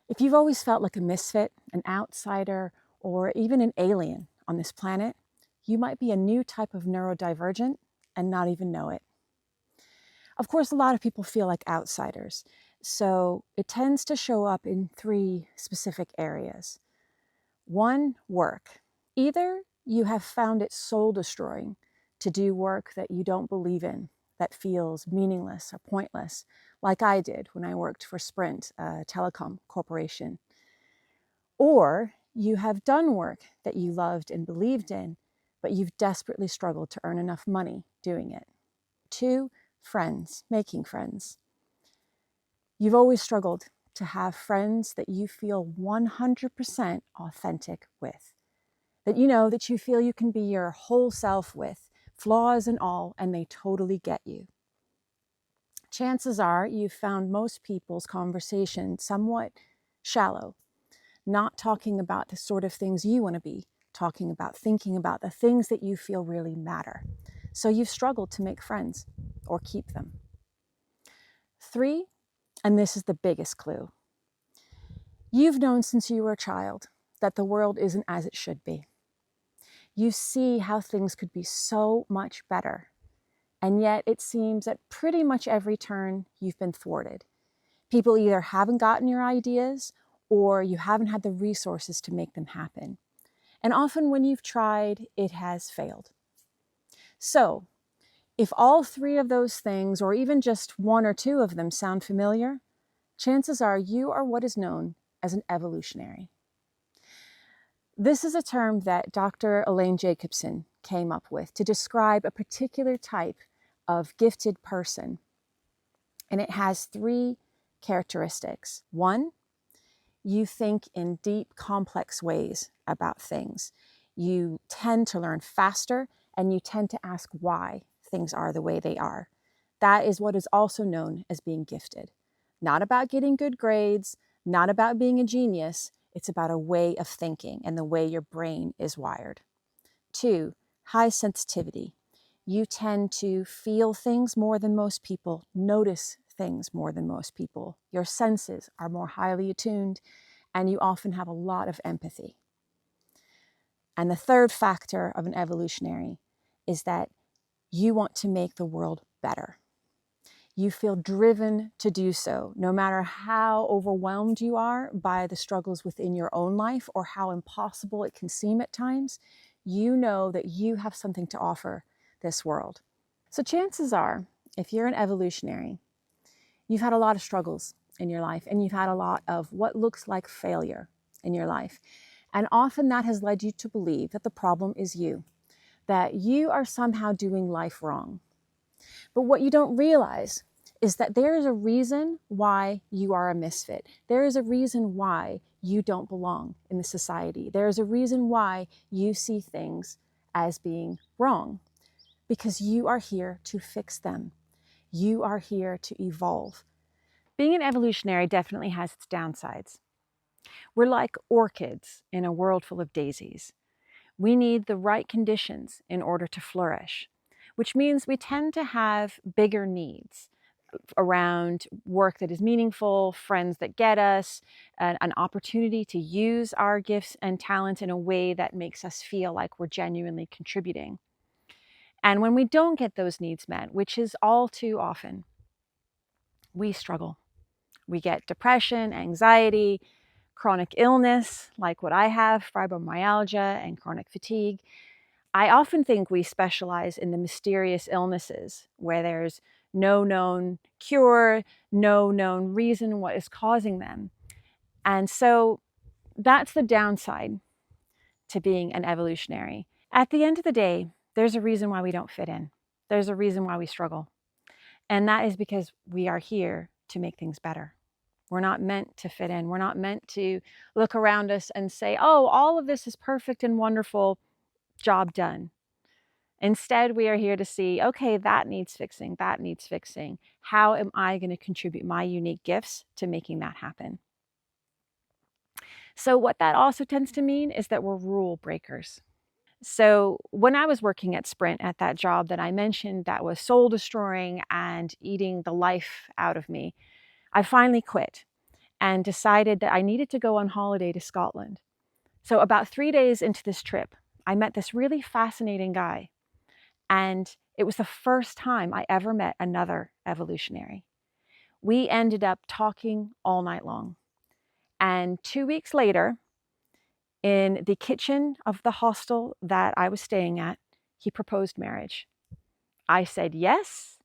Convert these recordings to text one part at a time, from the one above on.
If you've always felt like a misfit, an outsider, or even an alien on this planet, you might be a new type of neurodivergent and not even know it. Of course, a lot of people feel like outsiders, so it tends to show up in three specific areas. One, work. Either you have found it soul-destroying to do work that you don't believe in, that feels meaningless or pointless, like I did when I worked for Sprint, a telecom corporation. Or you have done work that you loved and believed in, but you've desperately struggled to earn enough money doing it. Two, friends, making friends. You've always struggled to have friends that you feel 100% authentic with, that you feel you can be your whole self with, flaws and all, and they totally get you. Chances are you've found most people's conversation somewhat shallow, not talking about the sort of things you want to be talking about, thinking about the things that you feel really matter. So you've struggled to make friends or keep them. Three, and this is the biggest clue, you've known since you were a child that the world isn't as it should be. You see how things could be so much better, and yet it seems at pretty much every turn you've been thwarted. People either haven't gotten your ideas or you haven't had the resources to make them happen. And often when you've tried, it has failed. So, if all three of those things, or even just one or two of them, sound familiar, chances are you are what is known as an evolutionary. This is a term that Dr. Elaine Jacobson came up with to describe a particular type of gifted person. And it has three characteristics. One, you think in deep, complex ways about things. You tend to learn faster, and you tend to ask why things are the way they are. That is what is also known as being gifted. Not about getting good grades, not about being a genius. It's about a way of thinking and the way your brain is wired. Two, high sensitivity. You tend to feel things more than most people, notice things more than most people. Your senses are more highly attuned, and you often have a lot of empathy. And the third factor of an evolutionary is that you want to make the world better. You feel driven to do so, no matter how overwhelmed you are by the struggles within your own life or how impossible it can seem at times. You know that you have something to offer this world. So chances are, if you're an evolutionary, you've had a lot of struggles in your life, and you've had a lot of what looks like failure in your life. And often that has led you to believe that the problem is you, that you are somehow doing life wrong. But what you don't realize is that there is a reason why you are a misfit. There is a reason why you don't belong in the society. There is a reason why you see things as being wrong, because you are here to fix them. You are here to evolve. Being an evolutionary definitely has its downsides. We're like orchids in a world full of daisies. We need the right conditions in order to flourish, which means we tend to have bigger needs around work that is meaningful, friends that get us, an opportunity to use our gifts and talents in a way that makes us feel like we're genuinely contributing. And when we don't get those needs met, which is all too often, we struggle. We get depression, anxiety, chronic illness, like what I have, fibromyalgia and chronic fatigue. I often think we specialize in the mysterious illnesses where there's no known cure, no known reason what is causing them. And so that's the downside to being an evolutionary. At the end of the day, there's a reason why we don't fit in. There's a reason why we struggle. And that is because we are here to make things better. We're not meant to fit in. We're not meant to look around us and say, oh, all of this is perfect and wonderful, job done. Instead, we are here to see, okay, that needs fixing, that needs fixing. How am I going to contribute my unique gifts to making that happen? So what that also tends to mean is that we're rule breakers. So when I was working at Sprint at that job that I mentioned that was soul destroying and eating the life out of me, I finally quit. and decided that I needed to go on holiday to Scotland. So about 3 days into this trip, I met this really fascinating guy, and it was the first time I ever met another evolutionary. We ended up talking all night long. And 2 weeks later, in the kitchen of the hostel that I was staying at, he proposed marriage. I said yes,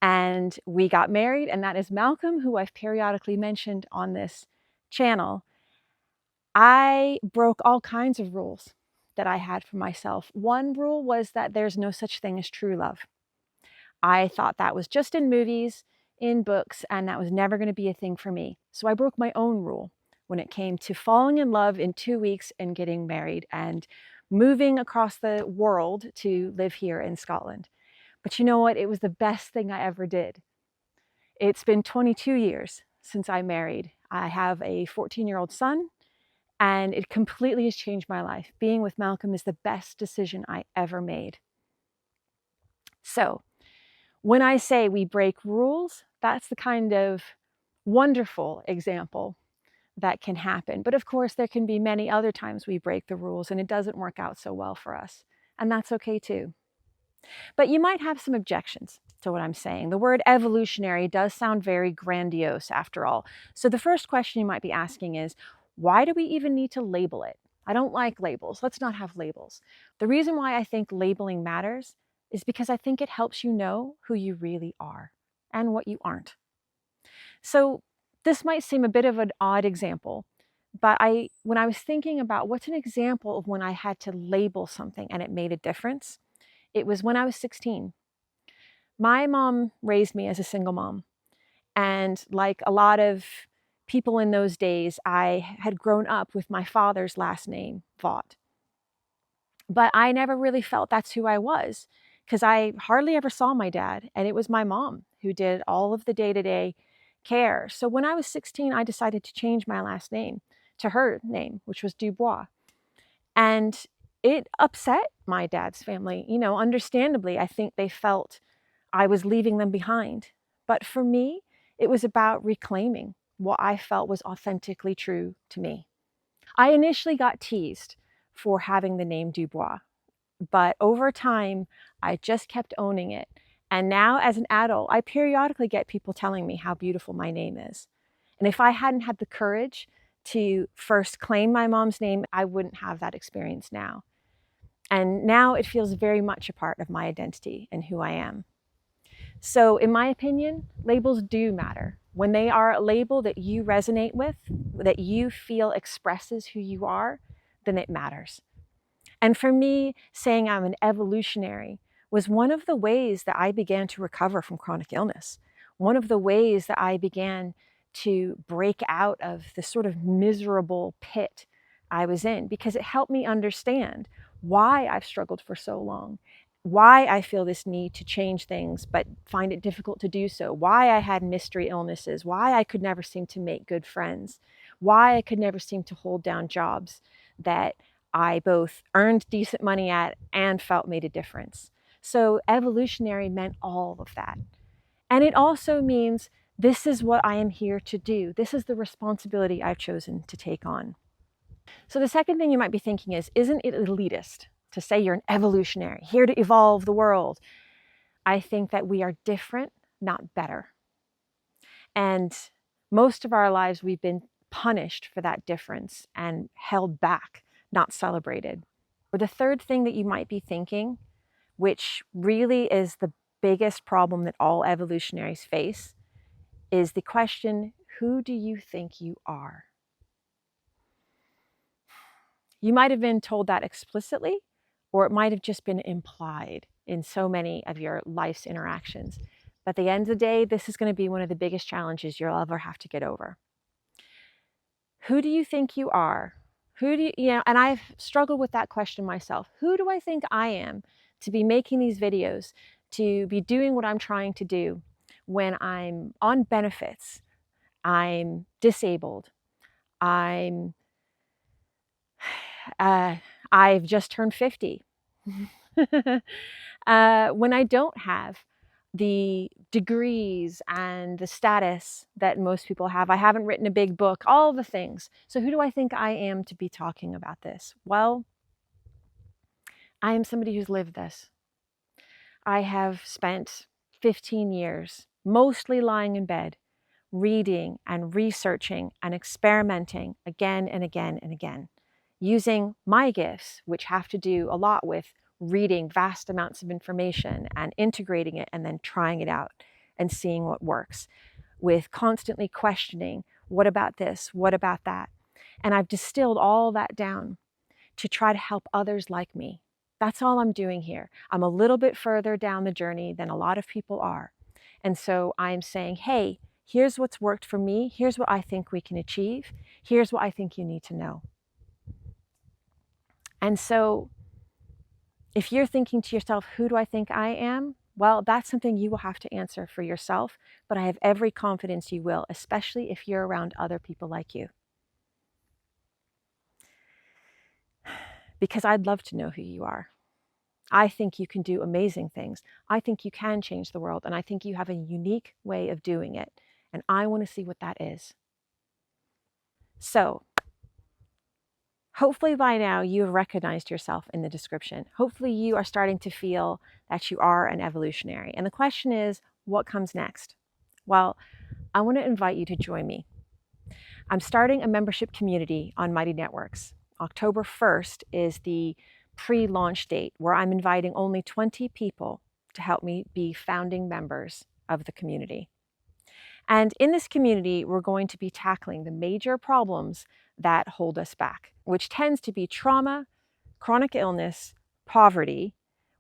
and we got married, and that is Malcolm, who I've periodically mentioned on this channel. I broke all kinds of rules that I had for myself. One rule was that there's no such thing as true love. I thought that was just in movies, in books, and that was never going to be a thing for me. So I broke my own rule when it came to falling in love in 2 weeks and getting married and moving across the world to live here in Scotland. But you know what? It was the best thing I ever did. It's been 22 years since I married. I have a 14-year-old son, and it completely has changed my life. Being with Malcolm is the best decision I ever made. So, when I say we break rules, that's the kind of wonderful example that can happen. But of course, there can be many other times we break the rules and it doesn't work out so well for us. And that's okay too. But you might have some objections to what I'm saying. The word evolutionary does sound very grandiose after all. So the first question you might be asking is, why do we even need to label it? I don't like labels. Let's not have labels. The reason why I think labeling matters is because I think it helps you know who you really are and what you aren't. So this might seem a bit of an odd example, but when I was thinking about what's an example of when I had to label something and it made a difference, it was when I was 16. My mom raised me as a single mom. And like a lot of people in those days, I had grown up with my father's last name, Vaught. But I never really felt that's who I was because I hardly ever saw my dad. And it was my mom who did all of the day-to-day care. So when I was 16, I decided to change my last name to her name, which was Dubois. And it upset my dad's family. You know, understandably, I think they felt I was leaving them behind. But for me, it was about reclaiming what I felt was authentically true to me. I initially got teased for having the name Dubois, but over time, I just kept owning it. And now as an adult, I periodically get people telling me how beautiful my name is. And if I hadn't had the courage to first claim my mom's name, I wouldn't have that experience now. And now it feels very much a part of my identity and who I am. So in my opinion, labels do matter. When they are a label that you resonate with, that you feel expresses who you are, then it matters. And for me, saying I'm an evolutionary was one of the ways that I began to recover from chronic illness. One of the ways that I began to break out of the sort of miserable pit I was in, because it helped me understand why I've struggled for so long, why I feel this need to change things but find it difficult to do so, why I had mystery illnesses, why I could never seem to make good friends, why I could never seem to hold down jobs that I both earned decent money at and felt made a difference. So evolutionary meant all of that. And it also means this is what I am here to do. This is the responsibility I've chosen to take on. So the second thing you might be thinking is, isn't it elitist to say you're an evolutionary, here to evolve the world? I think that we are different, not better. And most of our lives, we've been punished for that difference and held back, not celebrated. Or the third thing that you might be thinking, which really is the biggest problem that all evolutionaries face, is the question, who do you think you are? You might have been told that explicitly, or it might have just been implied in so many of your life's interactions. But at the end of the day, this is going to be one of the biggest challenges you'll ever have to get over. Who do you think you are? And I've struggled with that question myself. Who do I think I am to be making these videos, to be doing what I'm trying to do when I'm on benefits, I'm disabled, I've just turned 50. When I don't have the degrees and the status that most people have. I haven't written a big book, all the things. So who do I think I am to be talking about this? Well, I am somebody who's lived this. I have spent 15 years mostly lying in bed, reading and researching and experimenting again and again and again, using my gifts, which have to do a lot with reading vast amounts of information and integrating it and then trying it out and seeing what works, with constantly questioning, what about this? What about that? And I've distilled all that down to try to help others like me. That's all I'm doing here. I'm a little bit further down the journey than a lot of people are. And so I'm saying, hey, here's what's worked for me. Here's what I think we can achieve. Here's what I think you need to know. And so if you're thinking to yourself, who do I think I am? Well, that's something you will have to answer for yourself, but I have every confidence you will, especially if you're around other people like you. Because I'd love to know who you are. I think you can do amazing things. I think you can change the world, and I think you have a unique way of doing it. And I want to see what that is. So, hopefully by now you have recognized yourself in the description. Hopefully you are starting to feel that you are an evolutionary. And the question is, what comes next? Well, I want to invite you to join me. I'm starting a membership community on Mighty Networks. October 1st is the pre-launch date where I'm inviting only 20 people to help me be founding members of the community. And in this community, we're going to be tackling the major problems that hold us back, which tends to be trauma, chronic illness, poverty,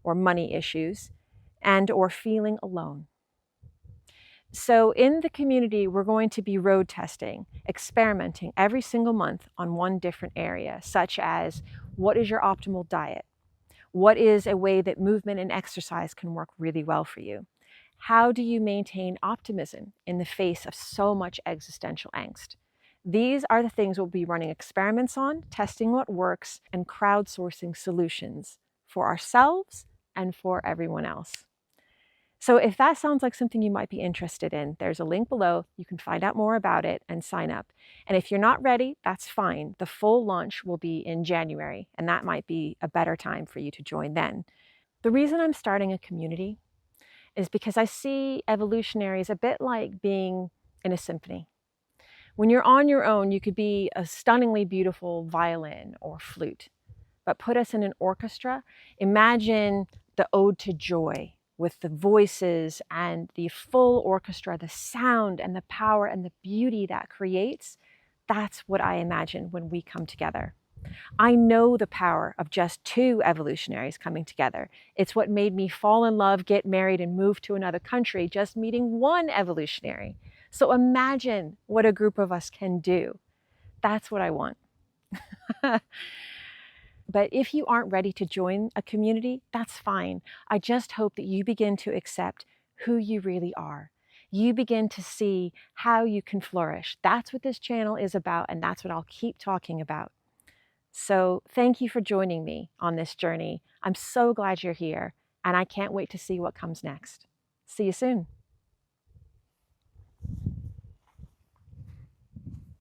or money issues, and or feeling alone. So in the community, we're going to be road testing, experimenting every single month on one different area, such as what is your optimal diet? What is a way that movement and exercise can work really well for you? How do you maintain optimism in the face of so much existential angst? These are the things we'll be running experiments on, testing what works, and crowdsourcing solutions for ourselves and for everyone else. So if that sounds like something you might be interested in, there's a link below. You can find out more about it and sign up. And if you're not ready, that's fine. The full launch will be in January, and that might be a better time for you to join then. The reason I'm starting a community is because I see evolutionaries a bit like being in a symphony. When you're on your own, you could be a stunningly beautiful violin or flute, but put us in an orchestra. Imagine the Ode to Joy with the voices and the full orchestra, the sound and the power and the beauty that creates. That's what I imagine when we come together. I know the power of just two evolutionaries coming together. It's what made me fall in love, get married, and move to another country, just meeting one evolutionary. So imagine what a group of us can do. That's what I want. But if you aren't ready to join a community, that's fine. I just hope that you begin to accept who you really are. You begin to see how you can flourish. That's what this channel is about, and that's what I'll keep talking about. So thank you for joining me on this journey. I'm so glad you're here, and I can't wait to see what comes next. See you soon.